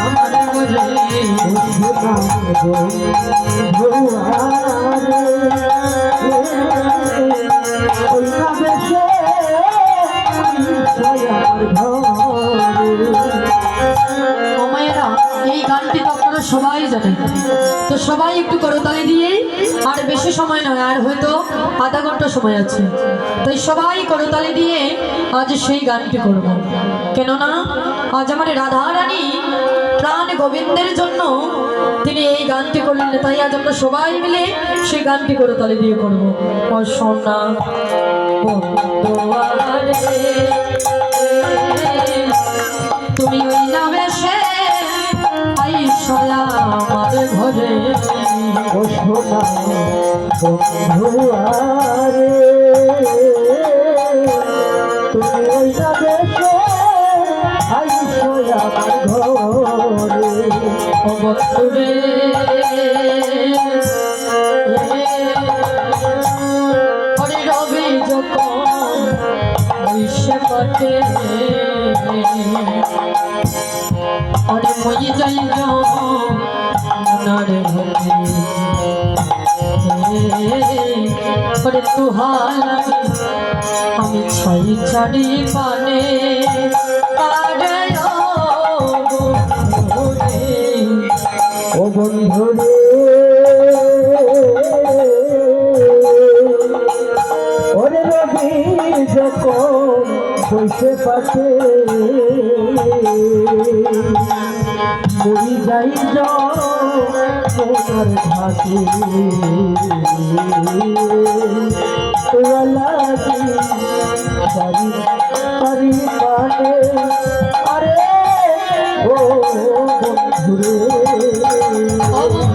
আমার ঘরে এই গানটি তো আপনারা সবাই জানেন, তো সবাই একটু করতালি দিয়ে, আর বেশি সময় নয়, আর হয়তো আধা ঘন্টা সময় আছে, তাই সবাই করতালি দিয়ে আজ সেই গানটি করব। কেননা আজ আমার রাধা রানী প্রাণ গোবিন্দের জন্য তিনি এই গানটি করলেন, তাই আজ আমরা সবাই মিলে সেই গানটি করতালি দিয়ে করব। ও সোনা তুমি ওই নামে সে আমার ঘরে ও সোনা বন্ধুয়ারে তুমি ওই যাবে আমার ঘরে ও বন্ধুরে হরে রবি যখন বৈশে পটে আরে মই যাই মনার ঘরে তুহার আমি ছয় চারি পানে ও বন্ধুরে ওরে রবি যখন বসে পাশে মরি যাই তোমার ঘাটে পারি পারে আরে ও বন্ধুরে Oh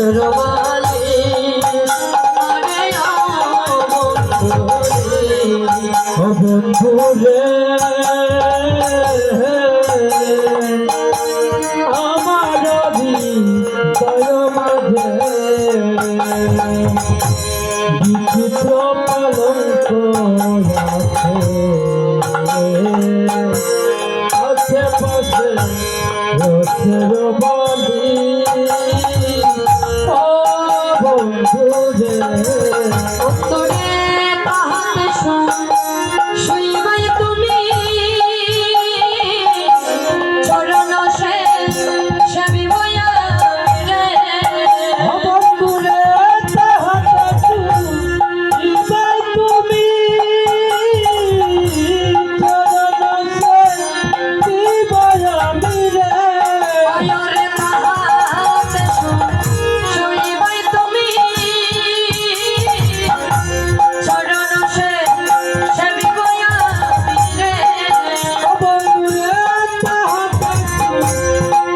রসরবালি আরে ও বন্ধু রে আমার হৃদয় মাঝে বিচিত্র কলঙ্ক আছে আশেপাশে রসের বালি ও বন্ধু রে উত্তরে তাহাতে শুইবাই তুমি চরণ সেবিবয়া রে বন্ধুরে তাহাতে শুইবাই তুমি চরণ সেবিবয়া রে অয়রে তাহাতে শুইবাই তুমি চরণ সেবিবয়া রে বন্ধুরে তাহাতে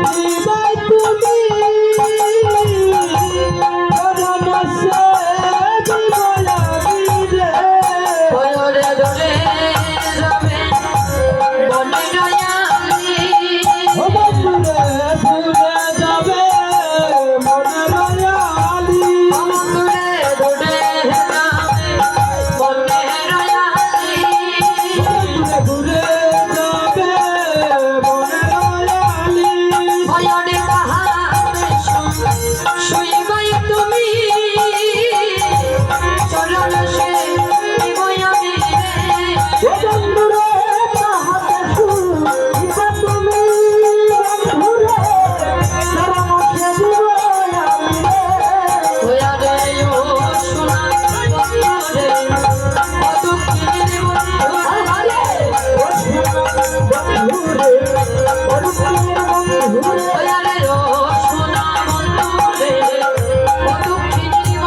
শুইবাই তুমি চরণ সেবিবয়া রে অয়রে দরে যাবে বনে রয়ালি ও বন্ধুরে দূরে যাবে মনের আলি অমুকুরে দরে যাবে বনে রয়ালি দূরে যাবে মনের আলি অয়রে তাহাতে শুইবাই তুমি চরণ সেবিবই আমি রে ও বন্ধুরে তাহাতে শুইবা তুমি বন্ধুরে চরণ সেবিবয়া রে ওয়ারে ও সোনা বন্ধুরে ও দুঃখিনীর বন্ধু ওয়ারে ও সোনা বন্ধুরে ও দুঃখিনীর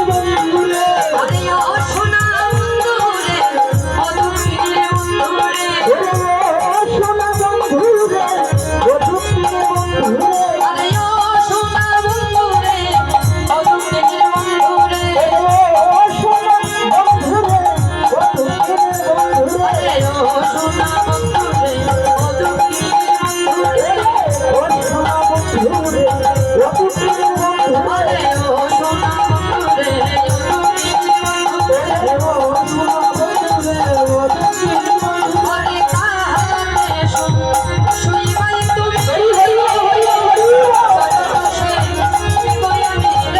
বন্ধুরে আরে ও সোনা বন্ধুরে ও দুঃখিনীর বন্ধুরে আরে ও সোনা বন্ধুরে ও দুঃখিনীর বন্ধুরে আরে ও সোনা বন্ধুরে ও দুঃখিনীর বন্ধুরে আরে ও সোনা বন্ধুরে ও দুঃখিনীর বন্ধুরে আরে তাহাতে শুইবাই তুমি চরণ সেবিবই আমি রে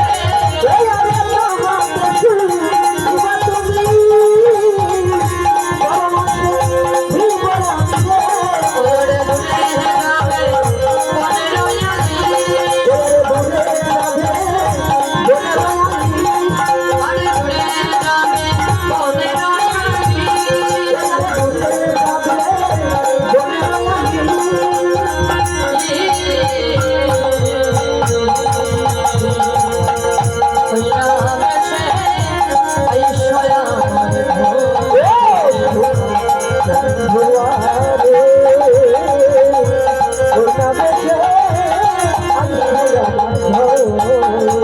ওরে দূরে যাবে বনে রয়ালি আরে দূরে যাবে বনে রয়ালি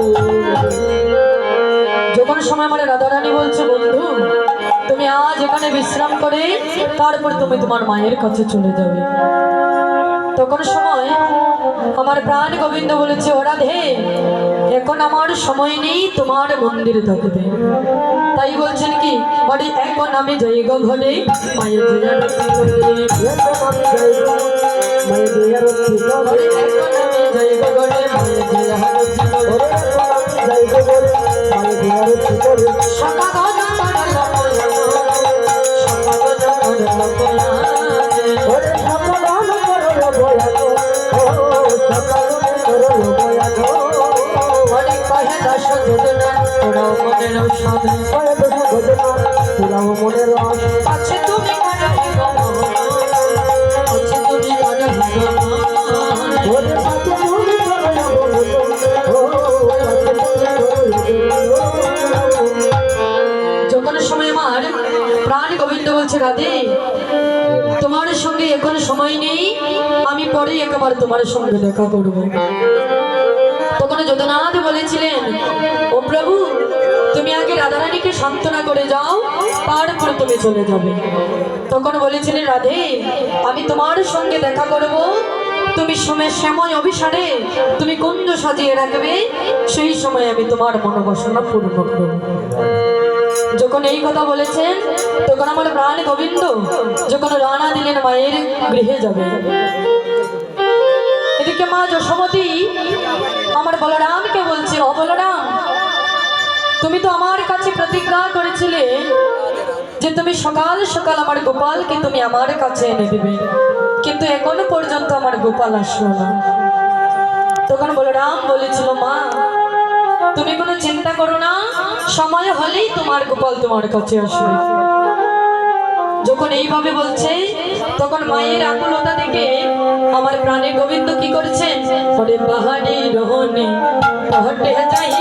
যখন সময় আমার রাধারানী বলছে বন্ধু তুমি আজ এখানে বিশ্রাম করে তারপর তুমি তোমার মায়ের কাছে চলে যাবে তখন সময় আমার প্রাণ গোবিন্দ বলেছে ও রাধে এখন আমার সময় নেই তোমার মন্দিরে থাকবে তাই বলছেন কি আরে এখন আমি যাই গো ঘরে মায়ের জয়ারতি করতে আরে এখন আমি যাই গো ঘরে মায়ের জয়ারতি করতে সকা গজা করল অনেক কহে দশ যোজনা ওরাও মনের সামনে আছে তুমি মনে আছে তুমি মনে যখন সময় আমার প্রাণ গোবিন্দ বলছে রাধে তোমার সঙ্গে এখন সময় নেই, আমি পরে একবার তোমার সঙ্গে দেখা করব। তখন যদুনাথ বলেছিলেন, ও প্রভু, তুমি আগে রাধারানীকে সান্ত্বনা করে যাও, তারপর তুমি চলে যাবে। তখন বলেছিলেন, রাধে, আমি তোমার সঙ্গে দেখা করব, তুমি সময় অভিসারে তুমি কুঞ্জ সাজিয়ে রাখবে, সেই সময় আমি তোমার মনোবাসনা পূর্ণ করব। যখন এই কথা বলেছেন, তখন আমার প্রাণ গোবিন্দ যখন রানা দিলেন মায়ের গৃহে যাবে। এদিকে মা যশোমতী আমার বলরামকে বলছে, ও বলরাম, তুমি তো আমার কাছে প্রতিজ্ঞা করেছিলে যে তুমি সকাল সকাল আমার গোপালকে তুমি আমার কাছে এনে দিবে, কিন্তু এখনো পর্যন্ত আমার গোপাল আসলো না। তখন বলরাম বলেছিল, মা তুমি কোনো চিন্তা করো না, সময় হলেই তোমার গোপাল তোমার কাছে আসবে। যখন এইভাবে বলছে, তখন মায়ের আকুলতা দেখে আমার প্রাণে গোবিন্দ কি করছেন, পাহাড়ি রোহনে পাহাড়ে যাই